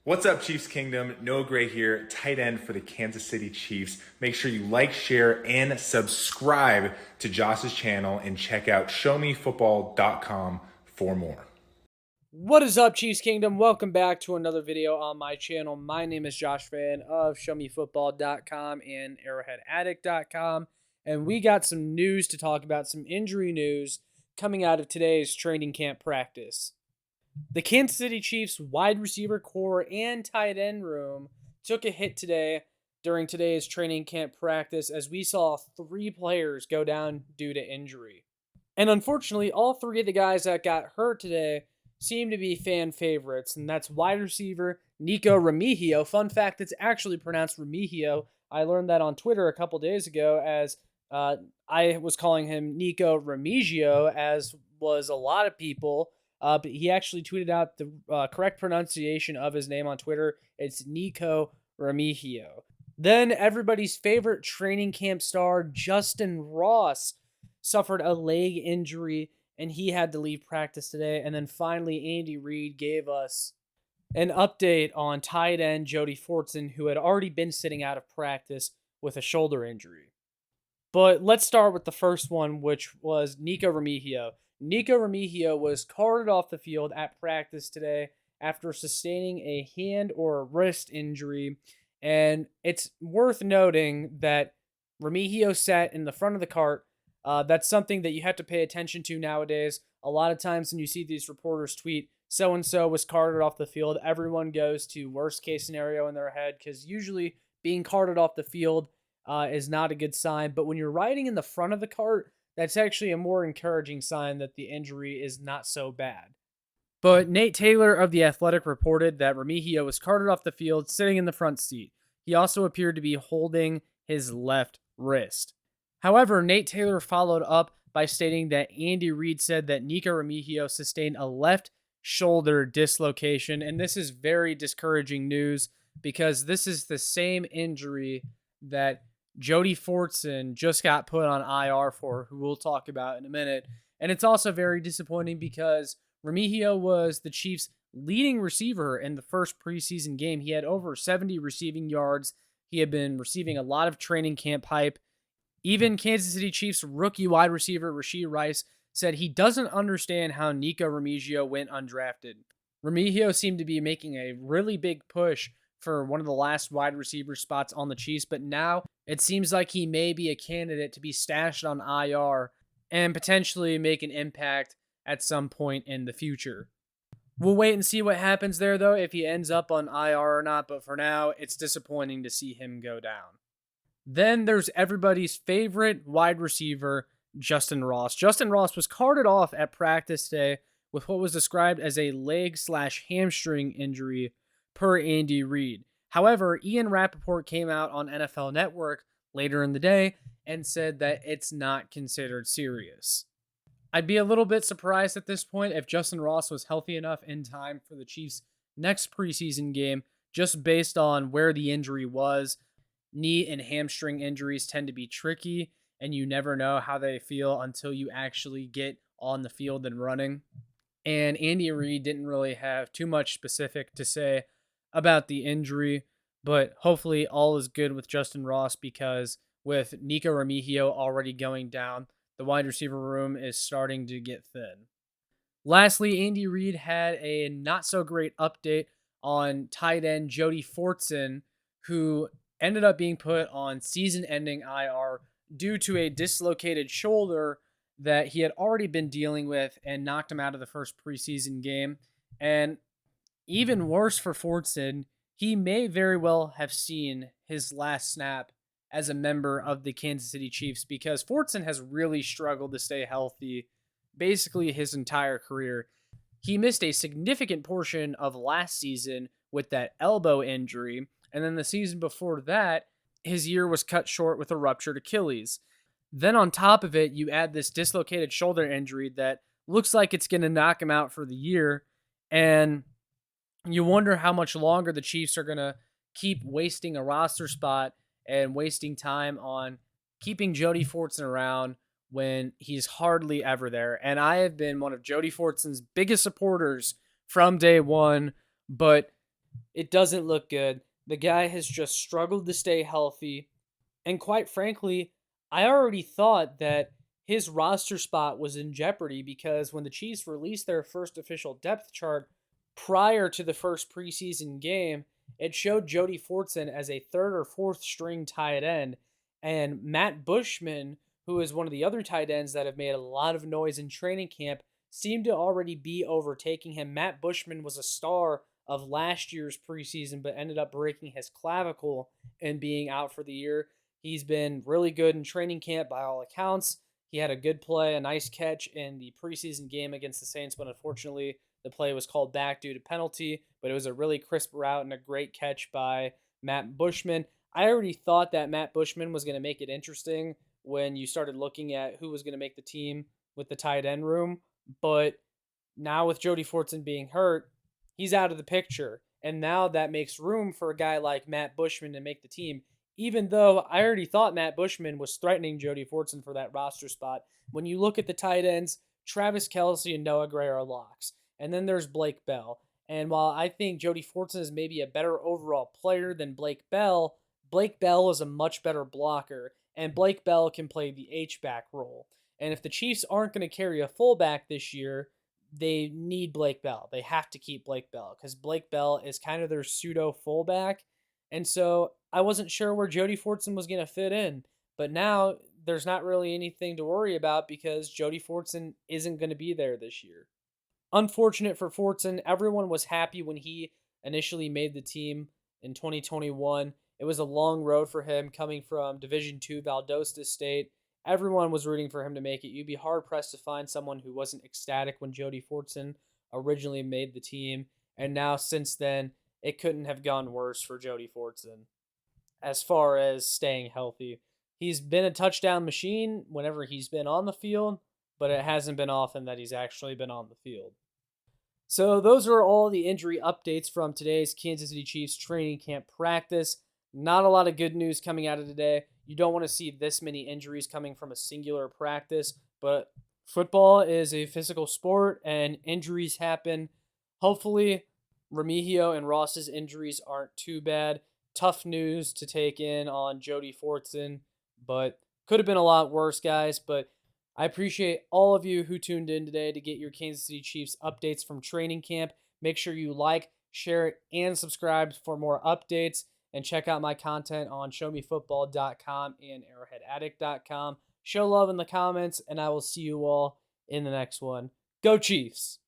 What's up, Chiefs Kingdom? Noah Gray here, tight end for the Kansas City Chiefs. Make sure you like, share, and subscribe to Josh's channel and check out showmefootball.com for more. What is up, Chiefs Kingdom? Welcome back to another video on my channel. My name is Josh Fan of showmefootball.com and arrowheadaddict.com, and we got some news to talk about, some injury news coming out of today's training camp practice. The Kansas City Chiefs wide receiver core and tight end room took a hit today during today's training camp practice as we saw 3 players go down due to injury. And unfortunately, all 3 of the guys that got hurt today seem to be fan favorites, and that's wide receiver Nikko Remigio. Fun fact, it's actually pronounced Remigio. I learned that on Twitter a couple days ago as I was calling him Nikko Remigio, as was a lot of people. But he actually tweeted out the correct pronunciation of his name on Twitter. It's Nikko Remigio. Then everybody's favorite training camp star, Justyn Ross, suffered a leg injury, and he had to leave practice today. And then finally, Andy Reid gave us an update on tight end Jody Forston, who had already been sitting out of practice with a shoulder injury. But let's start with the first one, which was Nikko Remigio. Nikko Remigio was carted off the field at practice today after sustaining a hand or a wrist injury. And it's worth noting that Remigio sat in the front of the cart. That's something that you have to pay attention to nowadays. A lot of times when you see these reporters tweet, so-and-so was carted off the field, everyone goes to worst case scenario in their head, because usually being carted off the field is not a good sign. But when you're riding in the front of the cart, that's actually a more encouraging sign that the injury is not so bad. But Nate Taylor of The Athletic reported that Remigio was carted off the field sitting in the front seat. He also appeared to be holding his left wrist. However, Nate Taylor followed up by stating that Andy Reid said that Nikko Remigio sustained a left shoulder dislocation, and this is very discouraging news because this is the same injury that Jody Forston just got put on IR for, who we'll talk about in a minute. And it's also very disappointing because Remigio was the Chiefs' leading receiver in the first preseason game. He had over 70 receiving yards. He had been receiving a lot of training camp hype. Even Kansas City Chiefs rookie wide receiver Rashee Rice said he doesn't understand how Nikko Remigio went undrafted. Remigio seemed to be making a really big push for one of the last wide receiver spots on the Chiefs, but now it seems like he may be a candidate to be stashed on IR and potentially make an impact at some point in the future. We'll wait and see what happens there, though, if he ends up on IR or not, but for now, it's disappointing to see him go down. Then there's everybody's favorite wide receiver, Justyn Ross. Justyn Ross was carted off at practice today with what was described as a leg/hamstring injury per Andy Reid. However, Ian Rappaport came out on NFL Network later in the day and said that it's not considered serious. I'd be a little bit surprised at this point if Justyn Ross was healthy enough in time for the Chiefs' next preseason game, just based on where the injury was. Knee and hamstring injuries tend to be tricky, and you never know how they feel until you actually get on the field and running. And Andy Reid didn't really have too much specific to say about the injury, but hopefully all is good with Justyn Ross, because with Nikko Remigio already going down, the wide receiver room is starting to get thin. Lastly, Andy Reid had a not so great update on tight end Jody Forston, who ended up being put on season-ending IR due to a dislocated shoulder that he had already been dealing with and knocked him out of the first preseason game. And even worse for Forston, he may very well have seen his last snap as a member of the Kansas City Chiefs, because Forston has really struggled to stay healthy basically his entire career. He missed a significant portion of last season with that elbow injury, and then the season before that, his year was cut short with a ruptured Achilles. Then on top of it, you add this dislocated shoulder injury that looks like it's going to knock him out for the year, and you wonder how much longer the Chiefs are going to keep wasting a roster spot and wasting time on keeping Jody Forston around when he's hardly ever there. And I have been one of Jody Forston's biggest supporters from day one, but it doesn't look good. The guy has just struggled to stay healthy. And quite frankly, I already thought that his roster spot was in jeopardy because when the Chiefs released their first official depth chart prior to the first preseason game, it showed Jody Forston as a third or fourth string tight end. And Matt Bushman, who is one of the other tight ends that have made a lot of noise in training camp, seemed to already be overtaking him. Matt Bushman was a star of last year's preseason, but ended up breaking his clavicle and being out for the year. He's been really good in training camp by all accounts. He had a good play, a nice catch in the preseason game against the Saints, but unfortunately the play was called back due to penalty. But it was a really crisp route and a great catch by Matt Bushman. I already thought that Matt Bushman was going to make it interesting when you started looking at who was going to make the team with the tight end room. But now with Jody Forston being hurt, he's out of the picture. And now that makes room for a guy like Matt Bushman to make the team, even though I already thought Matt Bushman was threatening Jody Forston for that roster spot. When you look at the tight ends, Travis Kelce and Noah Gray are locks. And then there's Blake Bell. And while I think Jody Forston is maybe a better overall player than Blake Bell is a much better blocker. And Blake Bell can play the H-back role. And if the Chiefs aren't going to carry a fullback this year, they need Blake Bell. They have to keep Blake Bell because Blake Bell is kind of their pseudo fullback. And so I wasn't sure where Jody Forston was going to fit in. But now there's not really anything to worry about because Jody Forston isn't going to be there this year. Unfortunate for Forston. Everyone was happy when he initially made the team in 2021. It was a long road for him coming from Division II Valdosta State. Everyone was rooting for him to make it. You'd be hard-pressed to find someone who wasn't ecstatic when Jody Forston originally made the team. And now, since then, it couldn't have gone worse for Jody Forston as far as staying healthy. He's been a touchdown machine whenever he's been on the field, but it hasn't been often that he's actually been on the field. So those are all the injury updates from today's Kansas City Chiefs training camp practice. Not a lot of good news coming out of today. You don't want to see this many injuries coming from a singular practice, but football is a physical sport and injuries happen. Hopefully, Remigio and Ross's injuries aren't too bad. Tough news to take in on Jody Forston, but could have been a lot worse, guys. But I appreciate all of you who tuned in today to get your Kansas City Chiefs updates from training camp. Make sure you like, share, and subscribe for more updates. And check out my content on showmefootball.com and arrowheadaddict.com. Show love in the comments, and I will see you all in the next one. Go Chiefs!